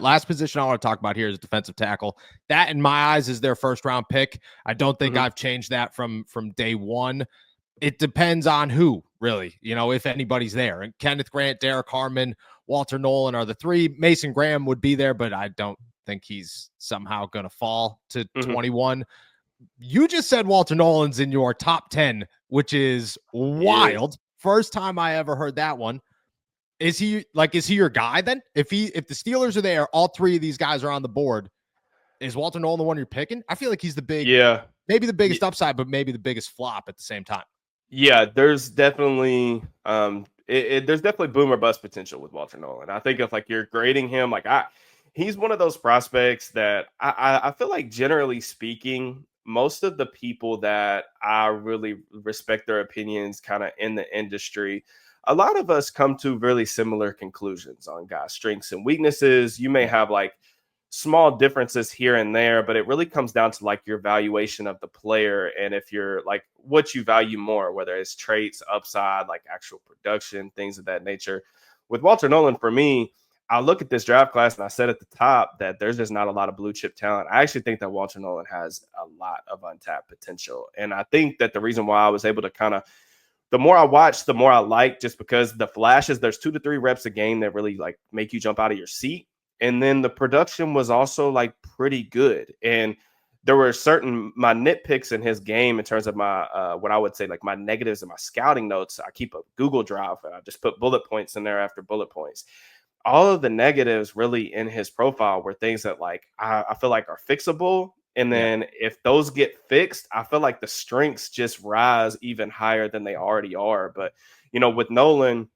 Last position I want to talk about here is defensive tackle. That, in my eyes, is their first round pick. I don't think I've changed that from day one. It depends on who, really, if anybody's there. And Kenneth Grant, Derick Harmon, Walter Nolan are the three. Mason Graham would be there, but I don't think he's somehow going to fall to 21. You just said Walter Nolan's in your top 10, which is wild. First time I ever heard that one. Is he your guy then? If the Steelers are there, all three of these guys are on the board. Is Walter Nolan the one you're picking? I feel like he's maybe the biggest upside, but maybe the biggest flop at the same time. Yeah, there's definitely there's definitely boom or bust potential with Walter Nolan. I think if you're grading him, he's one of those prospects that I feel like, generally speaking, most of the people that I really respect their opinions kind of in the industry, a lot of us come to really similar conclusions on guys' strengths and weaknesses. You may have small differences here and there, but it really comes down to your valuation of the player. And if you're what you value more, whether it's traits, upside, actual production, things of that nature. With Walter Nolan, for me, I look at this draft class and I said at the top that there's just not a lot of blue chip talent. I actually think that Walter Nolan has a lot of untapped potential. And I think that the reason why I was able to the more I watch, the more I like, just because the flashes, there's 2 to 3 reps a game that really make you jump out of your seat. And then the production was also pretty good. And there were my nitpicks in his game in terms of my, what I would say, my negatives and my scouting notes. I keep a Google Drive and I just put bullet points in there after bullet points. All of the negatives really in his profile were things that I feel like are fixable. And then if those get fixed, I feel like the strengths just rise even higher than they already are. But, with Nolan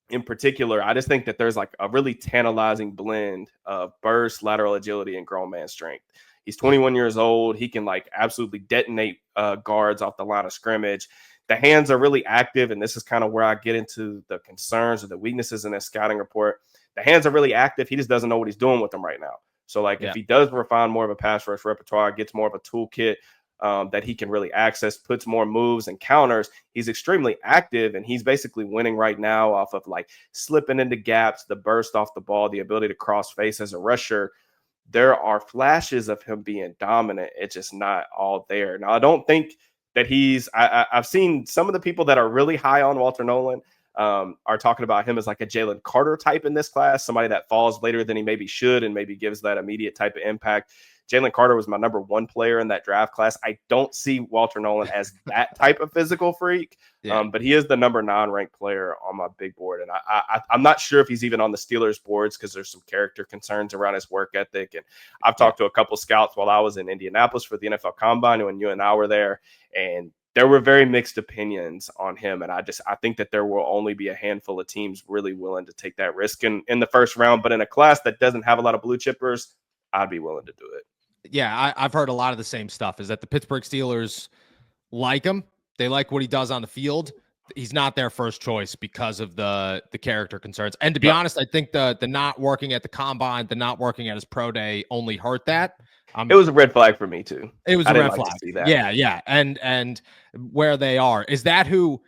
in particular, I just think that there's a really tantalizing blend of burst, lateral agility, and grown man strength. He's 21 years old. He can absolutely detonate guards off the line of scrimmage. The hands are really active, and this is kind of where I get into the concerns or the weaknesses in his scouting report. The hands are really active. He just doesn't know what he's doing with them right now. So if he does refine more of a pass rush repertoire, gets more of a toolkit that he can really access, puts more moves and counters, he's extremely active, and he's basically winning right now off of slipping into gaps, the burst off the ball, the ability to cross face as a rusher. There are flashes of him being dominant. It's just not all there. Now, I don't think that I've seen some of the people that are really high on Walter Nolan are talking about him as a Jalen Carter type in this class, somebody that falls later than he maybe should and maybe gives that immediate type of impact. Jalen Carter was my number 1 player in that draft class. I don't see Walter Nolan as that type of physical freak, but he is the number 9 ranked player on my big board. And I'm not sure if he's even on the Steelers boards because there's some character concerns around his work ethic. And I've talked to a couple scouts while I was in Indianapolis for the NFL Combine when you and I were there, and there were very mixed opinions on him. And I think that there will only be a handful of teams really willing to take that risk in the first round. But in a class that doesn't have a lot of blue chippers, I'd be willing to do it. Yeah, I've heard a lot of the same stuff, is that the Pittsburgh Steelers like him. They like what he does on the field. He's not their first choice because of the character concerns. And to be honest, I think the not working at the Combine, the not working at his pro day only hurt that. It was a red flag for me too. It was a red flag. Yeah. And where they are, is that who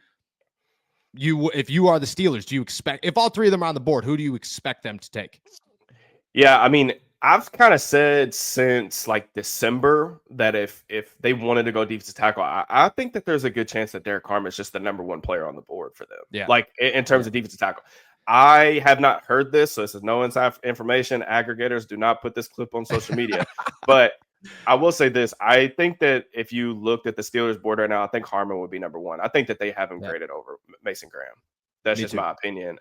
if you are the Steelers, do you expect, if all three of them are on the board, who do you expect them to take? Yeah, I mean, I've kind of said since December that if they wanted to go defensive tackle, I think that there's a good chance that Derick Harmon is just the number 1 player on the board for them. Yeah. In terms of defensive tackle. I have not heard this, so this is no inside information. Aggregators, do not put this clip on social media. But I will say this. I think that if you looked at the Steelers board right now, I think Harmon would be number 1. I think that they have him graded over Mason Graham. That's just my opinion.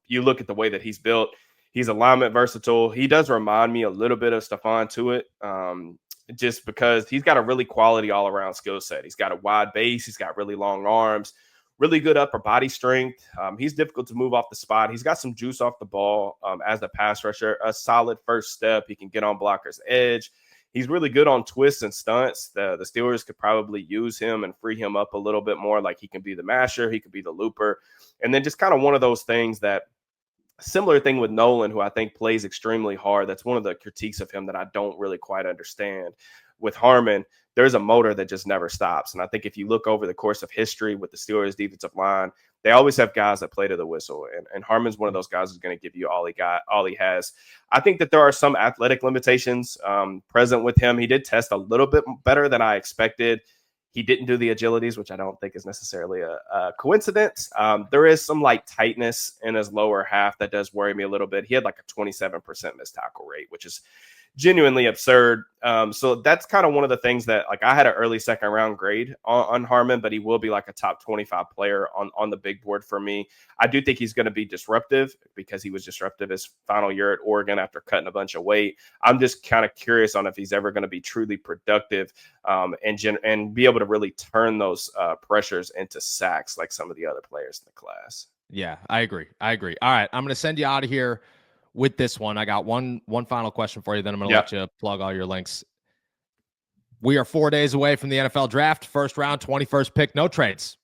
You look at the way that he's built. He's alignment versatile. He does remind me a little bit of Stephon Tuitt, just because he's got a really quality all-around skill set. He's got a wide base. He's got really long arms, really good upper body strength. He's difficult to move off the spot. He's got some juice off the ball as a pass rusher, a solid first step. He can get on blockers' edge. He's really good on twists and stunts. The Steelers could probably use him and free him up a little bit more. He can be the masher. He could be the looper. And then just kind of one of those things that, similar thing with Nolan, who I think plays extremely hard. That's one of the critiques of him that I don't really quite understand. With Harmon, there's a motor that just never stops. And I think if you look over the course of history with the Steelers defensive line, they always have guys that play to the whistle, and Harmon's one of those guys who's going to give you all he has. I think that there are some athletic limitations present with him. He did test a little bit better than I expected. He didn't do the agilities, which I don't think is necessarily a coincidence. There is some like tightness in his lower half that does worry me a little bit. He had like a 27% missed tackle rate, which is genuinely absurd. So that's kind of one of the things that, like, I had an early second round grade on Harmon, but he will be like a top 25 player on the big board for me. I do think he's going to be disruptive because he was disruptive his final year at Oregon after cutting a bunch of weight. I'm just kind of curious on if he's ever going to be truly productive and be able to really turn those pressures into sacks like some of the other players in the class. Yeah, I agree. All right, I'm going to send you out of here with this one. I got one final question for you, then I'm going to let you plug all your links. We are 4 days away from the NFL draft. First round, 21st pick. No trades.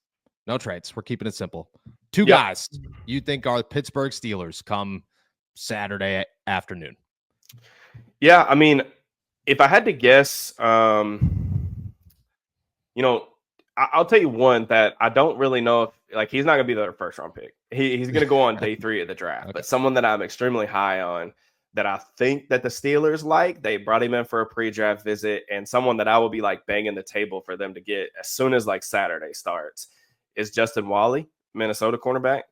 We're keeping it simple. Two guys you think are the Pittsburgh Steelers come Saturday afternoon. Yeah, I mean, if I had to guess, I'll tell you one that I don't really know if, like, he's not going to be the first round pick. He's going to go on day 3 of the draft, but someone that I'm extremely high on that I think that the Steelers like, they brought him in for a pre-draft visit, and someone that I will be like banging the table for them to get as soon as like Saturday starts is Justin Wally, Minnesota cornerback.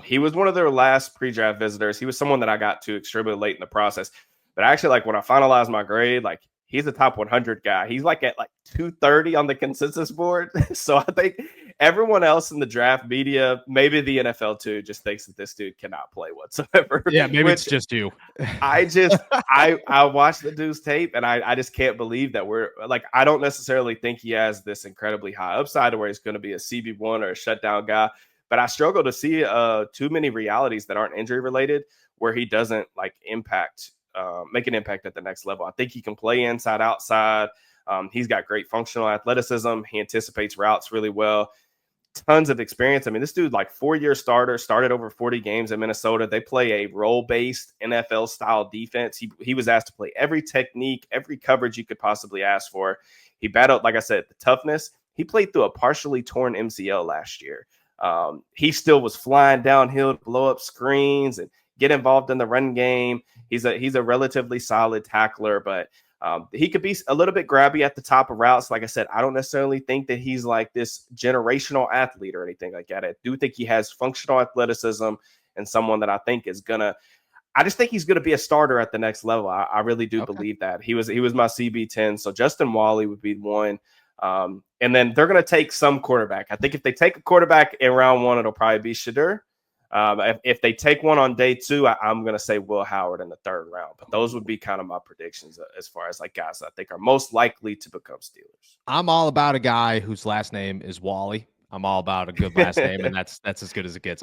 He was one of their last pre-draft visitors. He was someone that I got to extremely late in the process, but actually, like, when I finalized my grade, like, he's a top 100 guy. He's like at like 230 on the consensus board. So I think everyone else in the draft media, maybe the NFL too, just thinks that this dude cannot play whatsoever. Yeah, maybe it's just you. I watched the dude's tape, and I just can't believe that we're like, I don't necessarily think he has this incredibly high upside to where he's going to be a CB1 or a shutdown guy. But I struggle to see too many realities that aren't injury related where he doesn't like make an impact at the next level. I think he can play inside, outside. He's got great functional athleticism. He anticipates routes really well. Tons of experience. I mean, this dude, like, 4-year starter, started over 40 games in Minnesota. They play a role-based NFL-style defense. He was asked to play every technique, every coverage you could possibly ask for. He battled, like I said, the toughness. He played through a partially torn MCL last year. He still was flying downhill to blow up screens and get involved in the run game. He's a relatively solid tackler, but he could be a little bit grabby at the top of routes. Like I said, I don't necessarily think that he's like this generational athlete or anything like that. I do think he has functional athleticism and someone that I think is I just think he's going to be a starter at the next level. I really do believe that. He was my CB10. So Justin Wally would be one. And then they're going to take some quarterback. I think if they take a quarterback in round 1, it'll probably be Shadur. If they take one on day 2, I'm going to say Will Howard in the 3rd round. But those would be kind of my predictions as far as like guys that I think are most likely to become Steelers. I'm all about a guy whose last name is Wally. I'm all about a good last name, and that's as good as it gets.